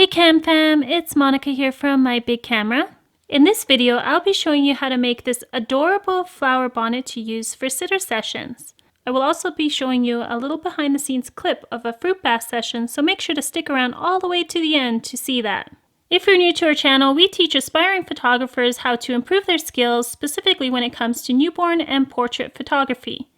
Hey Cam Fam, it's Monica here from my big camera. In this video, I'll be showing you how to make this adorable flower bonnet to use for sitter sessions. I will also be showing you a little behind the scenes clip of a fruit bath session, so make sure to stick around all the way to the end to see that. If you're new to our channel, we teach aspiring photographers how to improve their skills, specifically when it comes to newborn and portrait photography.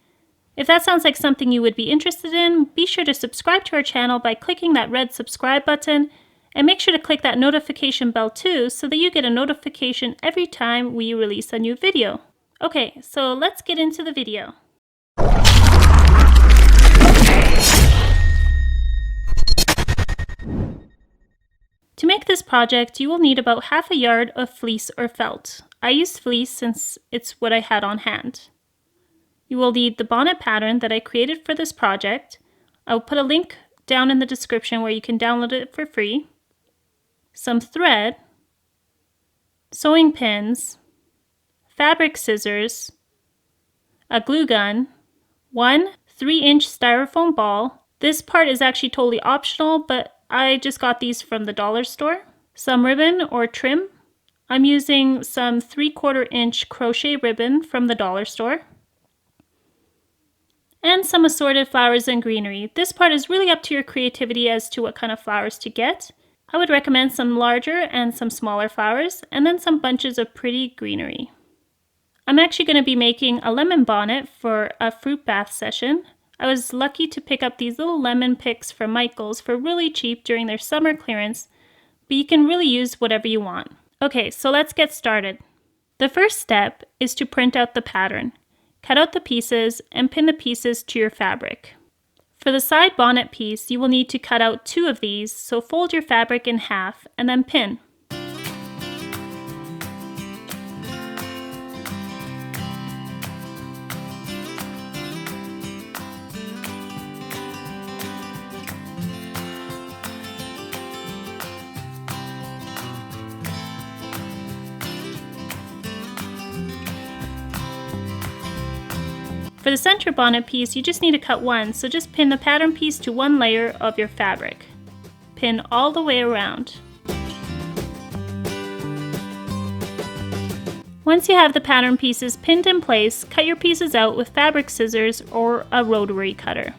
If that sounds like something you would be interested in, be sure to subscribe to our channel by clicking that red subscribe button, and make sure to click that notification bell too so that you get a notification every time we release a new video. Okay, so let's get into the video. To make this project, you will need about half a yard of fleece or felt. I used fleece since it's what I had on hand. You will need the bonnet pattern that I created for this project. I will put a link down in the description where you can download it for free. Some thread, sewing pins, fabric scissors, a glue gun, one 3-inch styrofoam ball. This part is actually totally optional, but I just got these from the dollar store. Some ribbon or trim. I'm using some 3/4 inch crochet ribbon from the dollar store. And some assorted flowers and greenery. This part is really up to your creativity as to what kind of flowers to get. I would recommend some larger and some smaller flowers, and then some bunches of pretty greenery. I'm actually going to be making a lemon bonnet for a fruit bath session. I was lucky to pick up these little lemon picks from Michael's for really cheap during their summer clearance, but you can really use whatever you want. Okay, so let's get started. The first step is to print out the pattern. Cut out the pieces and pin the pieces to your fabric. For the side bonnet piece, you will need to cut out 2 of these, so fold your fabric in half and then pin. For the center bonnet piece, you just need to cut one, so just pin the pattern piece to one layer of your fabric. Pin all the way around. Once you have the pattern pieces pinned in place, cut your pieces out with fabric scissors or a rotary cutter.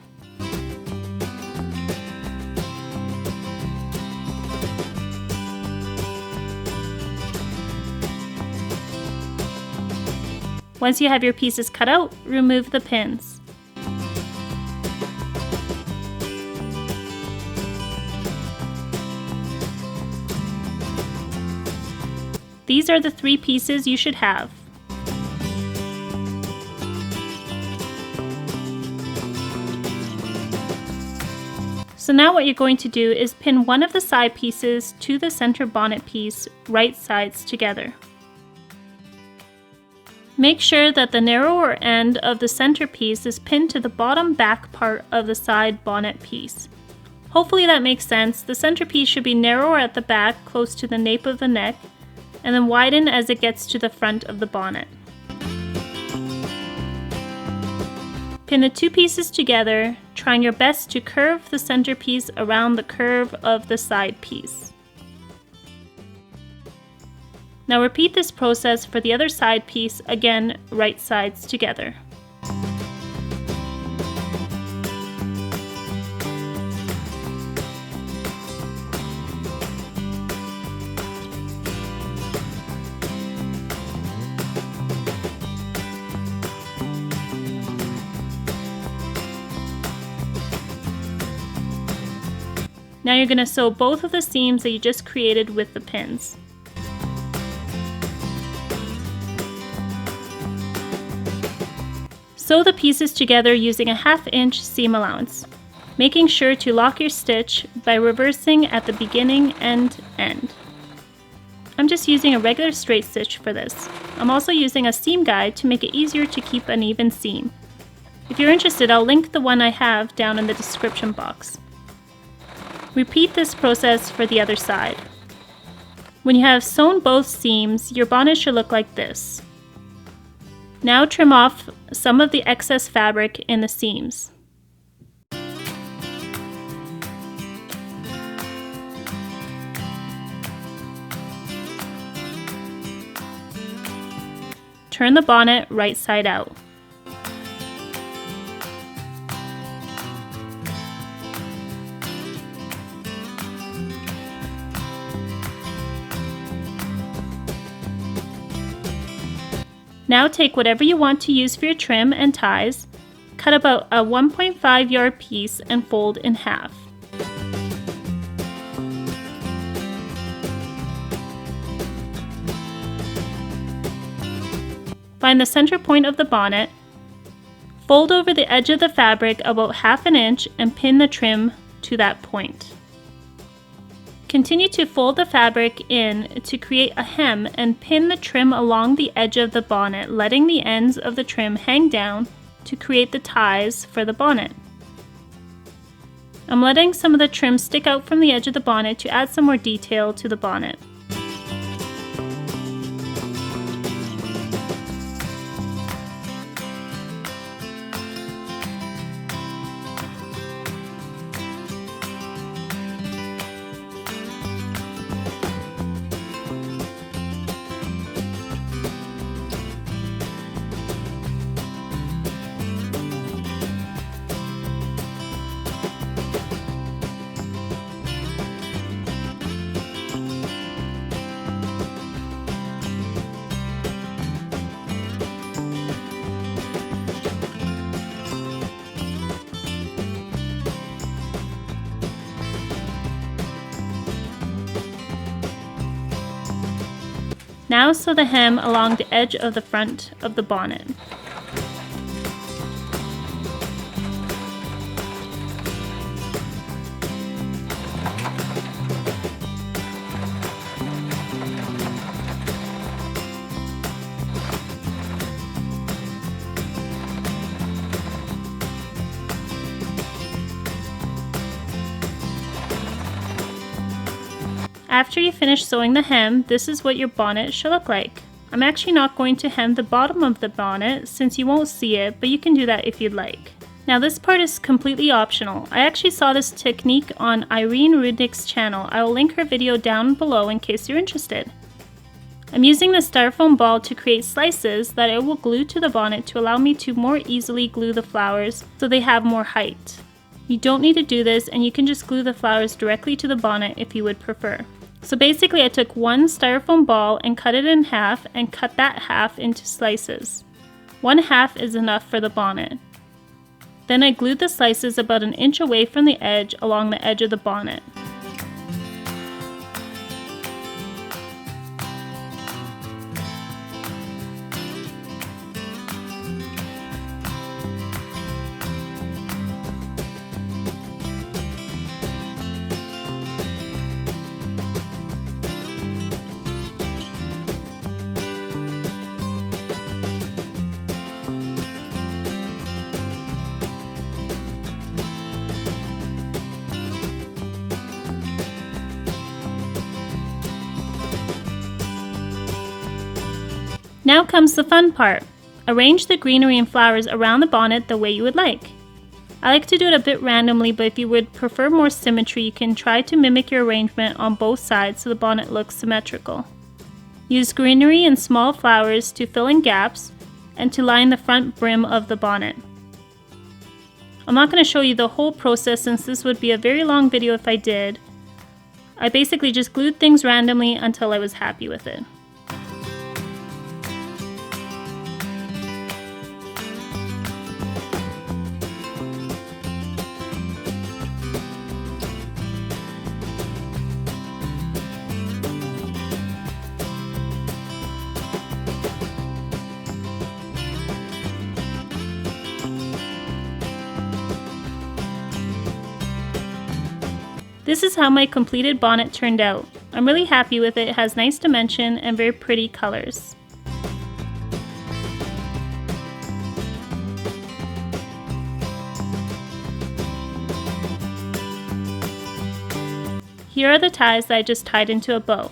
Once you have your pieces cut out, remove the pins. These are the 3 pieces you should have. So now what you're going to do is pin one of the side pieces to the center bonnet piece, right sides together. Make sure that the narrower end of the center piece is pinned to the bottom back part of the side bonnet piece. Hopefully that makes sense. The center piece should be narrower at the back, close to the nape of the neck, and then widen as it gets to the front of the bonnet. Pin the 2 pieces together, trying your best to curve the center piece around the curve of the side piece. Now repeat this process for the other side piece, again, right sides together. Now you're going to sew both of the seams that you just created with the pins. Sew the pieces together using a 1/2 inch seam allowance, making sure to lock your stitch by reversing at the beginning and end. I'm just using a regular straight stitch for this. I'm also using a seam guide to make it easier to keep an even seam. If you're interested, I'll link the one I have down in the description box. Repeat this process for the other side. When you have sewn both seams, your bonnet should look like this. Now trim off some of the excess fabric in the seams. turn the bonnet right side out. Now take whatever you want to use for your trim and ties, cut about a 1.5 yard piece and fold in half. Find the center point of the bonnet, fold over the edge of the fabric about 1/2 inch and pin the trim to that point. Continue to fold the fabric in to create a hem and pin the trim along the edge of the bonnet, letting the ends of the trim hang down to create the ties for the bonnet. I'm letting some of the trim stick out from the edge of the bonnet to add some more detail to the bonnet. Now sew the hem along the edge of the front of the bonnet. After you finish sewing the hem, this is what your bonnet should look like. I'm actually not going to hem the bottom of the bonnet since you won't see it, but you can do that if you'd like. Now this part is completely optional. I actually saw this technique on Irene Rudnick's channel. I will link her video down below in case you're interested. I'm using the styrofoam ball to create slices that I will glue to the bonnet to allow me to more easily glue the flowers so they have more height. You don't need to do this, and you can just glue the flowers directly to the bonnet if you would prefer. So basically I took one styrofoam ball and cut it in half and cut that half into slices. 1/2 is enough for the bonnet. Then I glued the slices about 1 inch away from the edge along the edge of the bonnet. Now comes the fun part. Arrange the greenery and flowers around the bonnet the way you would like. I like to do it a bit randomly, but if you would prefer more symmetry, you can try to mimic your arrangement on both sides so the bonnet looks symmetrical. Use greenery and small flowers to fill in gaps and to line the front brim of the bonnet. I'm not going to show you the whole process since this would be a very long video if I did. I basically just glued things randomly until I was happy with it. This is how my completed bonnet turned out. I'm really happy with it. It has nice dimension and very pretty colors. Here are the ties that I just tied into a bow.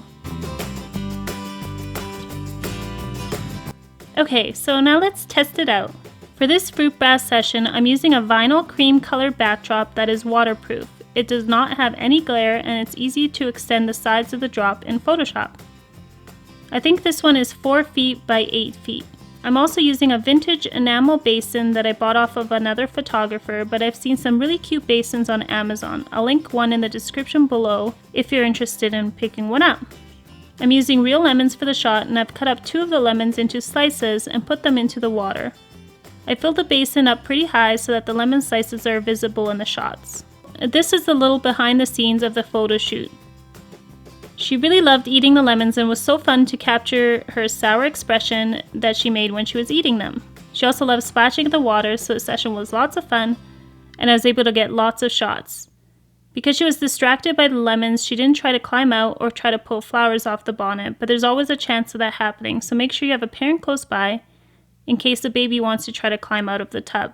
Okay, so now let's test it out. For this fruit bath session, I'm using a vinyl cream colored backdrop that is waterproof. It does not have any glare and it's easy to extend the sides of the drop in Photoshop. I think this one is 4 feet by 8 feet. I'm also using a vintage enamel basin that I bought off of another photographer, but I've seen some really cute basins on Amazon. I'll link one in the description below if you're interested in picking one up. I'm using real lemons for the shot, and I've cut up 2 of the lemons into slices and put them into the water. I filled the basin up pretty high so that the lemon slices are visible in the shots. This is the little behind the scenes of the photo shoot. She really loved eating the lemons and was so fun to capture her sour expression that she made when she was eating them. She also loved splashing in the water, so the session was lots of fun, and I was able to get lots of shots. Because she was distracted by the lemons, she didn't try to climb out or try to pull flowers off the bonnet, but there's always a chance of that happening, so make sure you have a parent close by in case the baby wants to try to climb out of the tub.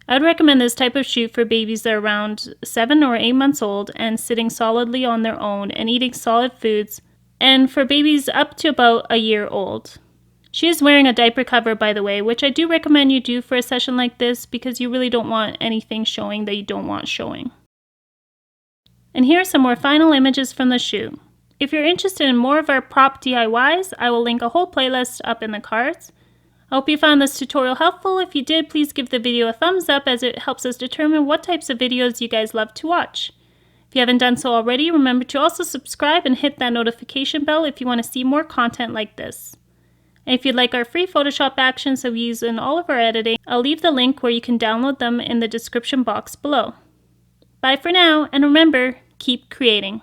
I would recommend this type of shoot for babies that are around 7 or 8 months old and sitting solidly on their own and eating solid foods, and for babies up to about a year old. She is wearing a diaper cover, by the way, which I do recommend you do for a session like this because you really don't want anything showing that you don't want showing. And here are some more final images from the shoot. If you're interested in more of our prop DIYs, I will link a whole playlist up in the cards. I hope you found this tutorial helpful. If you did, please give the video a thumbs up as it helps us determine what types of videos you guys love to watch. If you haven't done so already, remember to also subscribe and hit that notification bell if you want to see more content like this. And if you'd like our free Photoshop actions that we use in all of our editing, I'll leave the link where you can download them in the description box below. Bye for now, and remember, keep creating.